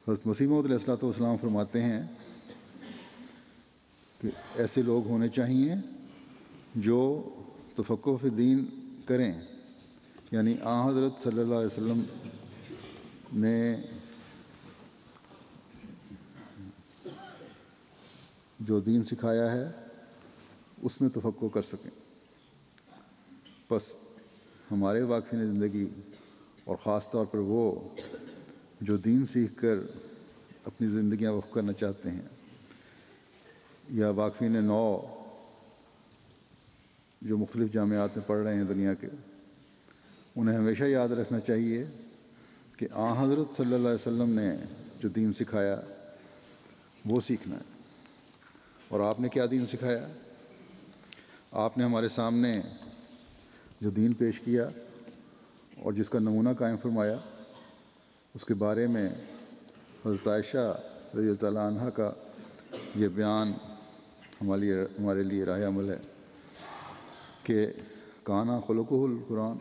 حضرت مسیح موعود علیہ الصلوۃ والسلام فرماتے ہیں کہ ایسے لوگ ہونے چاہیے جو تفقہ فی دین کریں، یعنی حضرت صلی اللہ علیہ وسلم نے جو دین سکھایا ہے اس میں تفقہ کر سکیں۔ بس ہمارے واقفین زندگی اور خاص طور پر وہ جو دین سیکھ کر اپنی زندگیاں وقف کرنا چاہتے ہیں، یا واقفین نو جو مختلف جامعات میں پڑھ رہے ہیں دنیا کے، انہیں ہمیشہ یاد رکھنا چاہیے کہ حضرت صلی اللہ علیہ وسلم نے جو دین سکھایا وہ سیکھنا ہے۔ اور آپ نے کیا دین سکھایا؟ آپ نے ہمارے سامنے جو دین پیش کیا اور جس کا نمونہ قائم فرمایا، اس کے بارے میں حضرت عائشہ رضی اللہ تعالیٰ عنہ کا یہ بیان ہمارے لیے راہ عمل ہے کہ کانا خلقہ القرآن،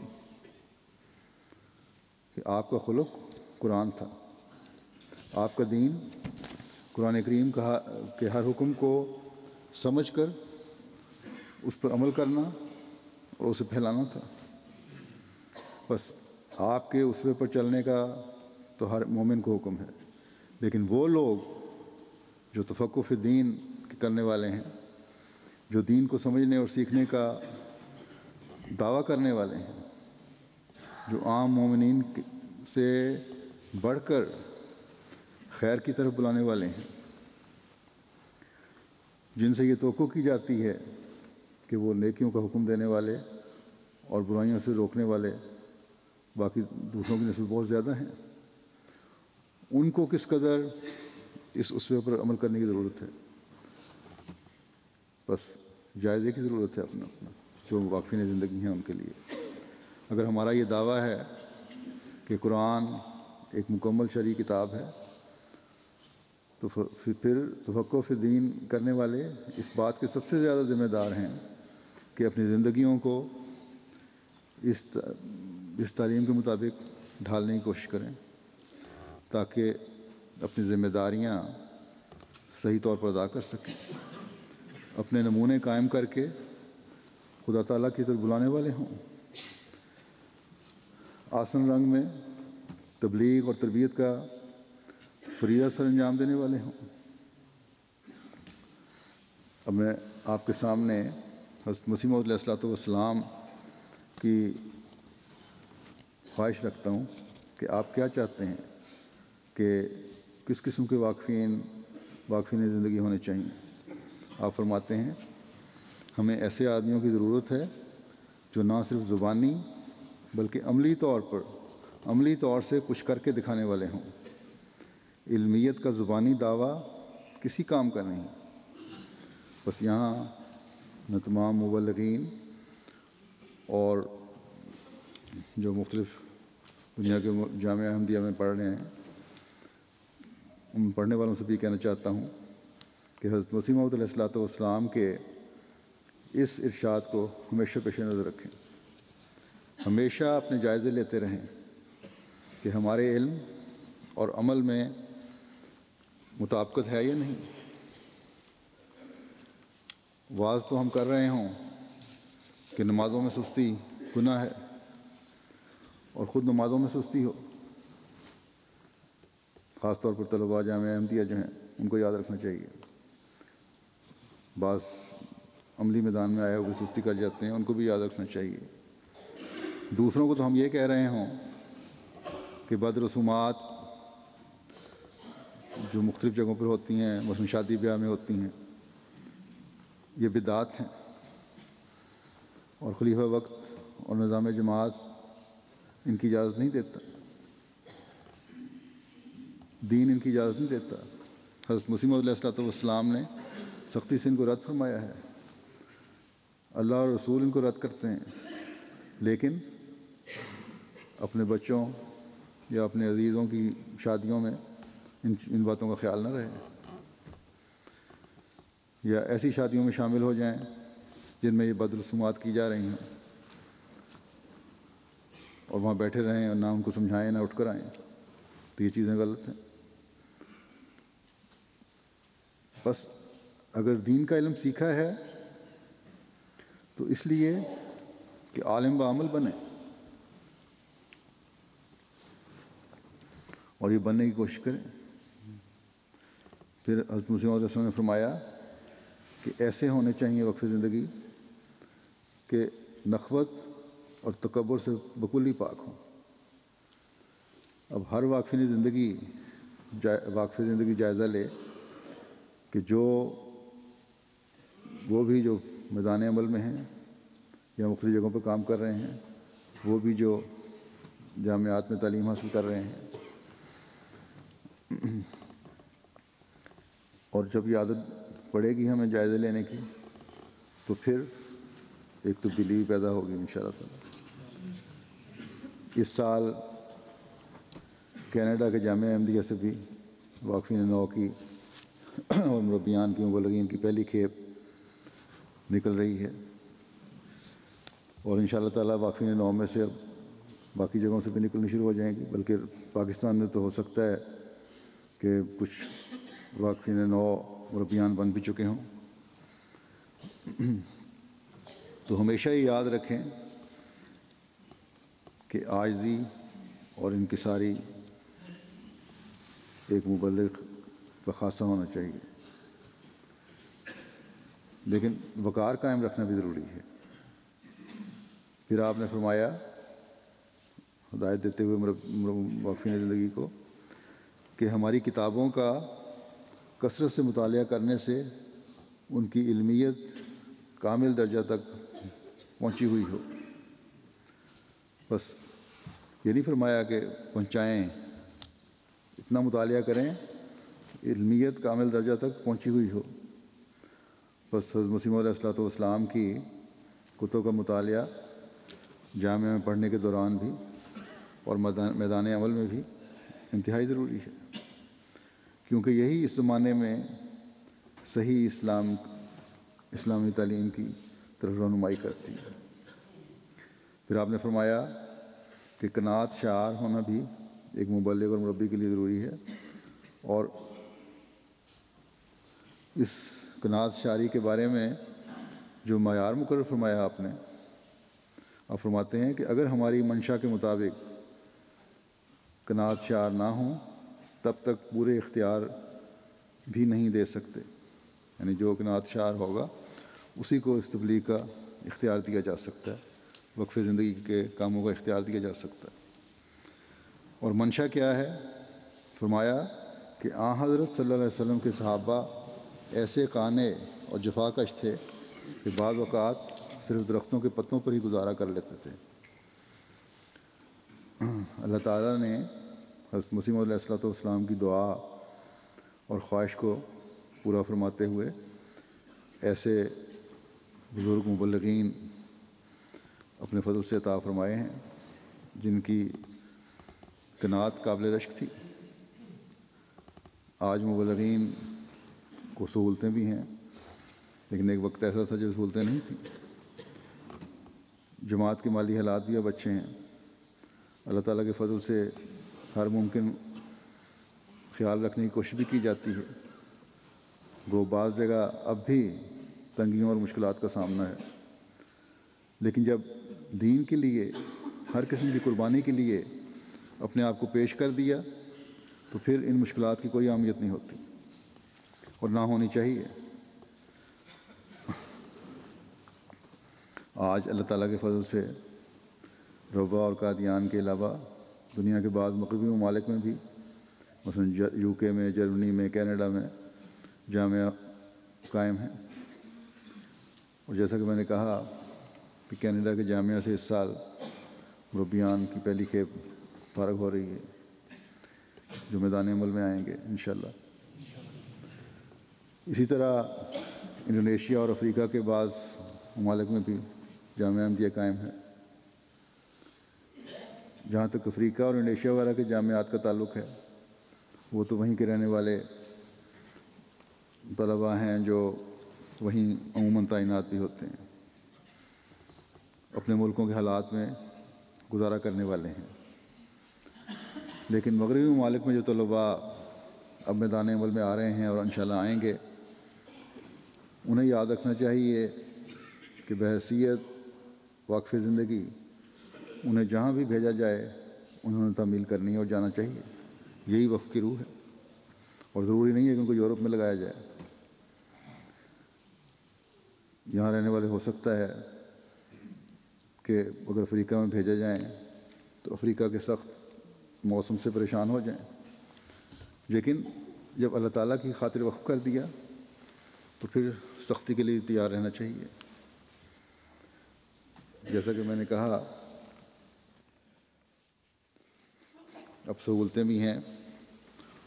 کہ آپ کا خلق قرآن تھا، آپ کا دین قرآن کریم کے ہر حکم کو سمجھ کر اس پر عمل کرنا اور اسے پھیلانا تھا۔ بس آپ کے اسوے پر چلنے کا تو ہر مومن کو حکم ہے، لیکن وہ لوگ جو تفقہ فی دین کرنے والے ہیں، جو دین کو سمجھنے اور سیکھنے کا دعویٰ کرنے والے ہیں، جو عام مومنین سے بڑھ کر خیر کی طرف بلانے والے ہیں، جن سے یہ توقع کی جاتی ہے کہ وہ نیکیوں کا حکم دینے والے اور برائیوں سے روکنے والے باقی دوسروں کی نسبت بہت زیادہ ہیں، ان کو کس قدر اس اسوے پر عمل کرنے کی ضرورت ہے۔ بس جائزے کی ضرورت ہے اپنا جو واقفین زندگی ہیں ان کے لیے۔ اگر ہمارا یہ دعویٰ ہے کہ قرآن ایک مکمل شرعی کتاب ہے، تو پھر تفقہ فی دین کرنے والے اس بات کے سب سے زیادہ ذمہ دار ہیں کہ اپنی زندگیوں کو اس تعلیم کے مطابق ڈھالنے کی کوشش کریں، تاکہ اپنی ذمہ داریاں صحیح طور پر ادا کر سکیں، اپنے نمونے قائم کر کے خدا تعالیٰ کی طرف بلانے والے ہوں، آسن رنگ میں تبلیغ اور تربیت کا فریضہ سر انجام دینے والے ہوں۔ اب میں آپ کے سامنے حضرت مسیح موعود علیہ الصلوۃ والسلام کی خواہش رکھتا ہوں کہ آپ کیا چاہتے ہیں کہ کس قسم کے واقفین زندگی ہونے چاہیے۔ آپ فرماتے ہیں ہمیں ایسے آدمیوں کی ضرورت ہے جو نہ صرف زبانی بلکہ عملی طور سے کچھ کر کے دکھانے والے ہوں۔ علمیت کا زبانی دعویٰ کسی کام کا نہیں۔ بس یہاں میں تمام مبلغین اور جو مختلف دنیا کے جامعہ احمدیہ میں پڑھ رہے ہیں ان پڑھنے والوں سے بھی کہنا چاہتا ہوں کہ حضرت مسیح موعود علیہ الصلوۃ والسلام کے اس ارشاد کو ہمیشہ پیش نظر رکھیں، ہمیشہ اپنے جائزے لیتے رہیں کہ ہمارے علم اور عمل میں مطابقت ہے یا نہیں۔ واعظ تو ہم کر رہے ہوں کہ نمازوں میں سستی گناہ ہے، اور خود نمازوں میں سستی ہو۔ خاص طور پر طلباء جامعہ احمدیہ جو ہیں ان کو یاد رکھنا چاہیے، بعض عملی میدان میں آئے ہوئے سستی کر جاتے ہیں، ان کو بھی یاد رکھنا چاہیے۔ دوسروں کو تو ہم یہ کہہ رہے ہوں کہ بد رسومات جو مختلف جگہوں پر ہوتی ہیں، مثلاً شادی بیاہ میں ہوتی ہیں، یہ بدعات ہیں، اور خلیفہ وقت اور نظام جماعت ان کی اجازت نہیں دیتا، دین ان کی اجازت نہیں دیتا۔ حضرت مسیح موعود علیہ الصلوۃ والسلام نے سختی سے ان کو رد فرمایا ہے، اللہ اور رسول ان کو رد کرتے ہیں، لیکن اپنے بچوں یا اپنے عزیزوں کی شادیوں میں ان باتوں کا خیال نہ رہے، یا ایسی شادیوں میں شامل ہو جائیں جن میں یہ بد رسومات کی جا رہی ہیں، اور وہاں بیٹھے رہیں اور نہ ان کو سمجھائیں نہ اٹھ کر آئیں، تو یہ چیزیں غلط ہیں۔ بس اگر دین کا علم سیکھا ہے تو اس لیے کہ عالم بعمل بنے، اور یہ بننے کی کوشش کریں۔ پھر حضرت مسیح موعود علیہ السلام نے فرمایا کہ ایسے ہونے چاہیے وقف زندگی کہ نخوت اور تکبر سے بکلی پاک ہوں۔ اب ہر واقف زندگی جائزہ لے کہ وہ بھی جو میدان عمل میں ہیں یا مختلف جگہوں پہ کام کر رہے ہیں، وہ بھی جو جامعات میں تعلیم حاصل کر رہے ہیں، اور جب یہ عادت پڑے گی ہمیں جائزے لینے کی تو پھر ایک تبدیلی بھی پیدا ہوگی انشاءاللہ تعالی۔ اس سال کینیڈا کے جامعہ احمدیہ سے بھی واقفین نو کی اور مربیان کی مبلغین کی پہلی کھیپ نکل رہی ہے، اور انشاءاللہ تعالی واقفین نو میں سے اب باقی جگہوں سے بھی نکلنی شروع ہو جائیں گی، بلکہ پاکستان میں تو ہو سکتا ہے کہ کچھ واقفین نو مربیان بن بھی چکے ہوں۔ تو ہمیشہ یہ یاد رکھیں کہ عاجزی اور انکساری ایک مبلغ کا خاصہ ہونا چاہیے، لیکن وقار قائم رکھنا بھی ضروری ہے۔ پھر آپ نے فرمایا ہدایت دیتے ہوئے واقفین زندگی کو کہ ہماری کتابوں کا کثرت سے مطالعہ کرنے سے ان کی علمیت کامل درجہ تک پہنچی ہوئی ہو۔ بس یہ نہیں فرمایا کہ پہنچائیں، اتنا مطالعہ کریں علمیت کامل درجہ تک پہنچی ہوئی ہو۔ بس حضرت مسیح موعود علیہ السلام کی کتب کا مطالعہ جامعہ میں پڑھنے کے دوران بھی اور میدان عمل میں بھی انتہائی ضروری ہے، کیونکہ یہی اس زمانے میں صحیح اسلامی تعلیم کی طرف رہنمائی کرتی ہے۔ پھر آپ نے فرمایا کہ قناعت شعار ہونا بھی ایک مبلغ اور مربی کے لیے ضروری ہے، اور اس قناعت شعاری کے بارے میں جو معیار مقرر فرمایا آپ فرماتے ہیں کہ اگر ہماری منشا کے مطابق قناعت شعار نہ ہوں تب تک پورے اختیار بھی نہیں دے سکتے، یعنی جو قناعت شعار ہوگا اسی کو اس تبلیغ کا اختیار دیا جا سکتا ہے، وقف زندگی کے کاموں کا اختیار دیا جا سکتا ہے۔ اور منشا کیا ہے؟ فرمایا کہ حضرت صلی اللہ علیہ وسلم کے صحابہ ایسے قانع اور جفا کش تھے کہ بعض اوقات صرف درختوں کے پتوں پر ہی گزارا کر لیتے تھے۔ اللہ تعالیٰ نے حضرت مسیح موعود علیہ السلام کی دعا اور خواہش کو پورا فرماتے ہوئے ایسے بزرگ مبلغین اپنے فضل سے عطا فرمائے ہیں جن کی قناعت قابل رشک تھی۔ آج مبلغین کو سہولتیں بھی ہیں، لیکن ایک وقت ایسا تھا جب سہولتیں نہیں تھیں۔ جماعت کے مالی حالات بھی اب اچھے ہیں، اللہ تعالیٰ کے فضل سے ہر ممکن خیال رکھنے کی کوشش بھی کی جاتی ہے، گو بعض جگہ اب بھی تنگیوں اور مشکلات کا سامنا ہے، لیکن جب دین کے لیے ہر قسم کی قربانی کے لیے اپنے آپ کو پیش کر دیا تو پھر ان مشکلات کی کوئی اہمیت نہیں ہوتی اور نہ ہونی چاہیے۔ آج اللہ تعالیٰ کے فضل سے روضہ اور قادیان کے علاوہ دنیا کے بعض مغربی ممالک میں بھی، مثلا UK میں، جرمنی میں، کینیڈا میں جامعہ قائم ہیں، اور جیسا کہ میں نے کہا کہ کینیڈا کے جامعہ سے اس سال مربیان کی پہلی کھیپ فارغ ہو رہی ہے جو میدان عمل میں آئیں گے انشاءاللہ۔ اسی طرح انڈونیشیا اور افریقہ کے بعض ممالک میں بھی جامعہ احمدیہ قائم ہے۔ جہاں تک افریقہ اور انڈونیشیا وغیرہ کے جامعات کا تعلق ہے، وہ تو وہیں کے رہنے والے طلباء ہیں جو وہیں عموماً تعینات بھی ہوتے ہیں، اپنے ملکوں کے حالات میں گزارا کرنے والے ہیں۔ لیکن مغربی ممالک میں جو طلباء اب میدان عمل میں آ رہے ہیں اور انشاءاللہ آئیں گے، انہیں یاد رکھنا چاہیے کہ بحیثیت وقف زندگی انہیں جہاں بھی بھیجا جائے انہوں نے تعمیل کرنی ہے اور جانا چاہیے. یہی وقف کی روح ہے. اور ضروری نہیں ہے کہ ان کو یورپ میں لگایا جائے. یہاں رہنے والے ہو سکتا ہے کہ اگر افریقہ میں بھیجے جائیں تو افریقہ کے سخت موسم سے پریشان ہو جائیں، لیکن جب اللہ تعالیٰ کی خاطر وقف کر دیا تو پھر سختی کے لیے تیار رہنا چاہیے. جیسا کہ میں نے کہا، اب سہولتیں بھی ہیں،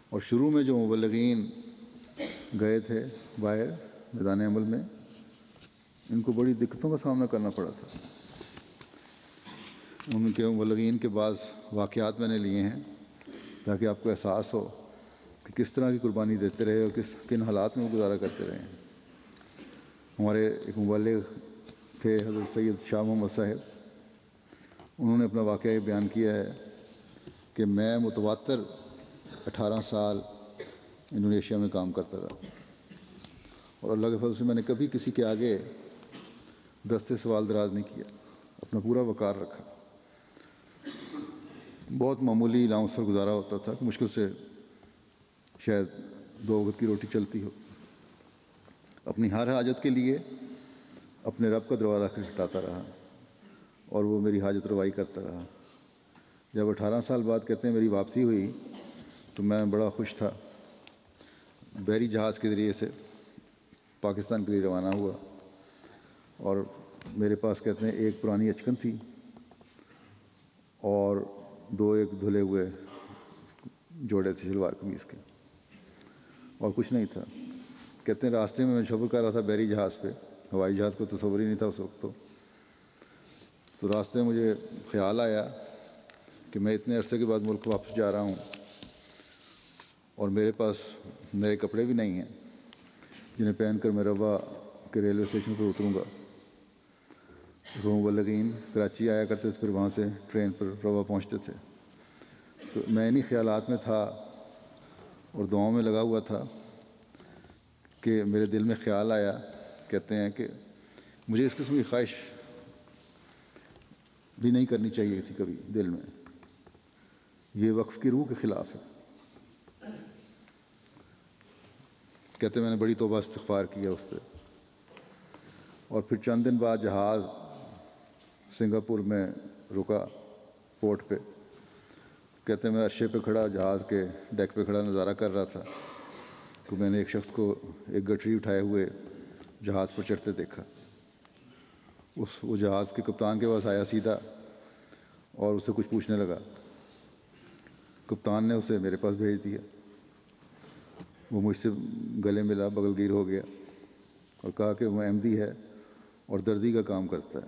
اور شروع میں جو مبلغین گئے تھے باہر میدان عمل میں، ان کو بڑی دقتوں کا سامنا کرنا پڑا تھا. ان کے مبلغین کے بعض واقعات میں نے لیے ہیں تاکہ آپ کو احساس ہو کہ کس طرح کی قربانی دیتے رہے اور کن حالات میں وہ گزارا کرتے رہے ہیں. ہمارے ایک مبلغ تھے حضرت سید شاہ محمد صاحب. انہوں نے اپنا واقعہ بیان کیا ہے کہ میں متواتر 18 سال انڈونیشیا میں کام کرتا رہا، اور اللہ کے فضل سے میں نے کبھی کسی کے آگے دستے سوال دراز نہیں کیا، اپنا پورا وقار رکھا. بہت معمولی الاؤنس پر گزارا ہوتا تھا کہ مشکل سے شاید 2 وقت کی روٹی چلتی ہو. اپنی ہر حاجت کے لیے اپنے رب کا دروازہ کھٹکھٹاتا رہا اور وہ میری حاجت روائی کرتا رہا. جب 18 سال بعد کہتے ہیں میری واپسی ہوئی تو میں بڑا خوش تھا. بحری جہاز کے ذریعے سے پاکستان کے لیے روانہ ہوا، اور میرے پاس کہتے ہیں ایک پرانی اچکن تھی اور 2 ایک دھلے ہوئے جوڑے تھے شلوار قمیض کے، اور کچھ نہیں تھا. کہتے ہیں راستے میں سفر کر رہا تھا بحری جہاز پہ، ہوائی جہاز کو تصور ہی نہیں تھا اس وقت. تو راستے میں مجھے خیال آیا کہ میں اتنے عرصے کے بعد ملک واپس جا رہا ہوں اور میرے پاس نئے کپڑے بھی نہیں ہیں جنہیں پہن کر میں روا کے ریلوے اسٹیشن پر اتروں گا. اس مبلغین کراچی آیا کرتے تھے، پھر وہاں سے ٹرین پر روا پہنچتے تھے. تو میں انہی خیالات میں تھا اور دعاؤں میں لگا ہوا تھا کہ میرے دل میں خیال آیا، کہتے ہیں کہ مجھے اس قسم کی خواہش بھی نہیں کرنی چاہیے تھی کبھی دل میں. یہ وقف کی روح کے خلاف ہے. کہتے ہیں میں نے بڑی توبہ استغفار کیا اس پہ، اور پھر چند دن بعد جہاز سنگاپور میں رکا پورٹ پہ. کہتے ہیں میں عرشے پہ کھڑا، جہاز کے ڈیک پہ کھڑا نظارہ کر رہا تھا تو میں نے ایک شخص کو ایک گٹری اٹھائے ہوئے جہاز پر چڑھتے دیکھا. وہ جہاز کے کپتان کے پاس آیا سیدھا اور اسے کچھ پوچھنے لگا. کپتان نے اسے میرے پاس بھیج دیا. وہ مجھ سے گلے ملا، بغل گیر ہو گیا اور کہا کہ وہ احمدی ہے اور دردی کا کام کرتا ہے.